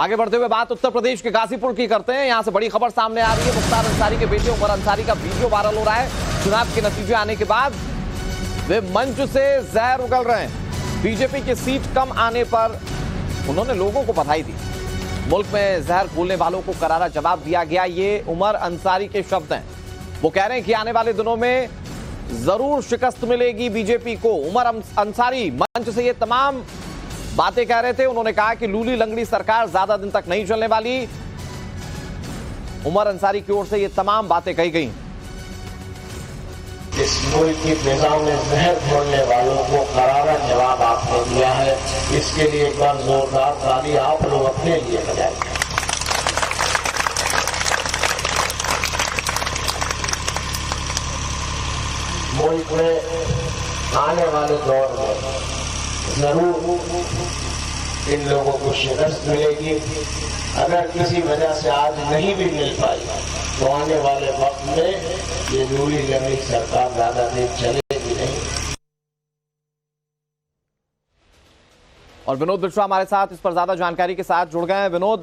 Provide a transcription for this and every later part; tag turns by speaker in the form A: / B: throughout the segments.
A: आगे बढ़ते हुए बात उत्तर प्रदेश के गाजीपुर की करते हैं। यहां से बड़ी खबर सामने आ रही है। मुख्तार अंसारी के बेटे उमर अंसारी का वीडियो वायरल हो रहा है। चुनाव के नतीजे आने के बाद वे मंच से जहर उगल रहे हैं। बीजेपी की सीट कम आने पर उन्होंने लोगों को बधाई दी। मुल्क में जहर घोलने वालों को करारा जवाब दिया गया। ये उमर अंसारी के शब्द हैं। वो कह रहे हैं कि आने वाले दिनों में जरूर शिकस्त मिलेगी बीजेपी को। उमर अंसारी मंच से ये तमाम बातें कह रहे थे। उन्होंने कहा कि लूली लंगड़ी सरकार ज्यादा दिन तक नहीं चलने वाली। उमर अंसारी की ओर से ये तमाम बातें कही गई।
B: इस मुल्क की फिजा में जहर घोलने वालों को करारा जवाब आपने दिया है। इसके लिए एक बार जोरदार ताली आप लोग अपने लिए बजाएं। मुल्क में आने वाले दौर में जरूर इन लोगों को शिकस्त मिलेगी। अगर किसी वजह से आज नहीं भी मिल पाई तो आने वाले वक्त में ये लूली लंगड़ी सरकार ज्यादा दिन चलेगी नहीं।
A: और विनोद बिश्वा हमारे साथ इस पर ज्यादा जानकारी के साथ जुड़ गए हैं। विनोद,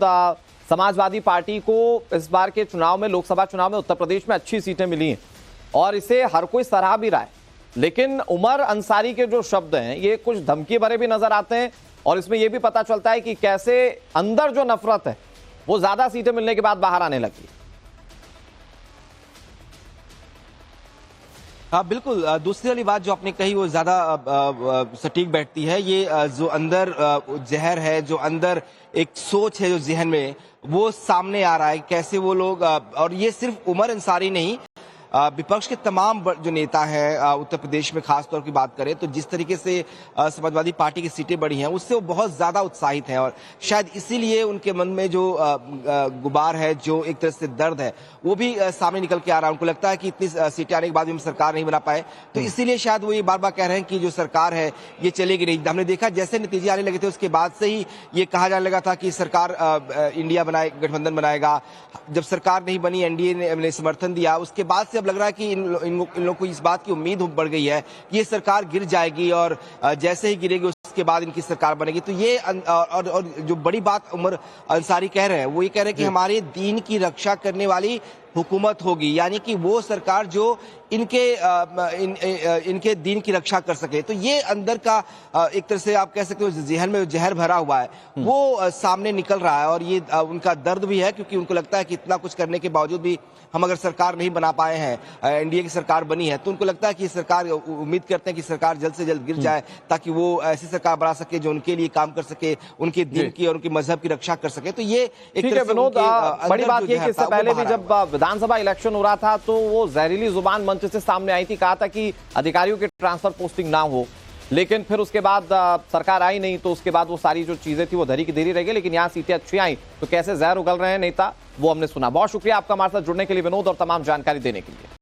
A: समाजवादी पार्टी को इस बार के चुनाव में, लोकसभा चुनाव में उत्तर प्रदेश में अच्छी सीटें मिली हैं और इसे हर कोई सराह भी रहा है, लेकिन उमर अंसारी के जो शब्द हैं ये कुछ धमकी भरे भी नजर आते हैं और इसमें यह भी पता चलता है कि कैसे अंदर जो नफरत है वो ज्यादा सीटें मिलने के बाद बाहर आने लगी।
C: हाँ बिल्कुल, दूसरी वाली बात जो आपने कही वो ज्यादा सटीक बैठती है। ये जो अंदर जहर है, जो अंदर एक सोच है जो जहन में, वो सामने आ रहा है। कैसे वो लोग, और ये सिर्फ उमर अंसारी नहीं, विपक्ष के तमाम जो नेता हैं उत्तर प्रदेश में खास तौर की बात करें तो जिस तरीके से समाजवादी पार्टी की सीटें बढ़ी हैं उससे वो बहुत ज्यादा उत्साहित हैं और शायद इसीलिए उनके मन में जो गुबार है, जो एक तरह से दर्द है, वो भी सामने निकल के आ रहा है। उनको लगता है कि इतनी सीटें आने के बाद भी हम सरकार नहीं बना पाए, तो इसीलिए शायद वो ये बार बार कह रहे हैं कि जो सरकार है ये चलेगी नहीं। हमने देखा जैसे नतीजे आने लगे थे उसके बाद से ही ये कहा जाने लगा था कि सरकार इंडिया बनाए, गठबंधन बनाएगा। जब सरकार नहीं बनी, एनडीए ने समर्थन दिया, उसके बाद से अब लग रहा है कि इन लोगों को इस बात की उम्मीद बढ़ गई है कि ये सरकार गिर जाएगी और जैसे ही गिरेगी उसके बाद इनकी सरकार बनेगी। तो ये और जो बड़ी बात उमर अंसारी कह रहे हैं वो ये कह रहे हैं कि हमारे दीन की रक्षा करने वाली हुकूमत होगी, यानी कि वो सरकार जो इनके दीन की रक्षा कर सके। तो ये अंदर का एक तरह से आप कह सकते हो जहन में जहर भरा हुआ है वो सामने निकल रहा है और ये उनका दर्द भी है, क्योंकि उनको लगता है कि इतना कुछ करने के बावजूद भी हम अगर सरकार नहीं बना पाए हैं, एनडीए की सरकार बनी है, तो उनको लगता है कि सरकार, उम्मीद करते हैं कि सरकार जल्द से जल्द गिर जाए ताकि वो ऐसी सरकार बना सके जो उनके लिए काम कर सके, उनके दीन की और उनके मजहब की रक्षा कर सके। तो ये एक तरह से
A: विनोद, बड़ी बात ये कि इससे पहले भी जब विधानसभा इलेक्शन हो रहा था तो वो जहरीली जुबान मंच से सामने आई थी, कहा था कि अधिकारियों के ट्रांसफर पोस्टिंग ना हो, लेकिन फिर उसके बाद सरकार आई नहीं, तो उसके बाद वो सारी जो चीजें थी वो धरी की धरी रह गई। लेकिन यहाँ सीटें अच्छी आई तो कैसे जहर उगल रहे हैं नेता, वो हमने सुना। बहुत शुक्रिया आपका हमारे साथ जुड़ने के लिए विनोद और तमाम जानकारी देने के लिए।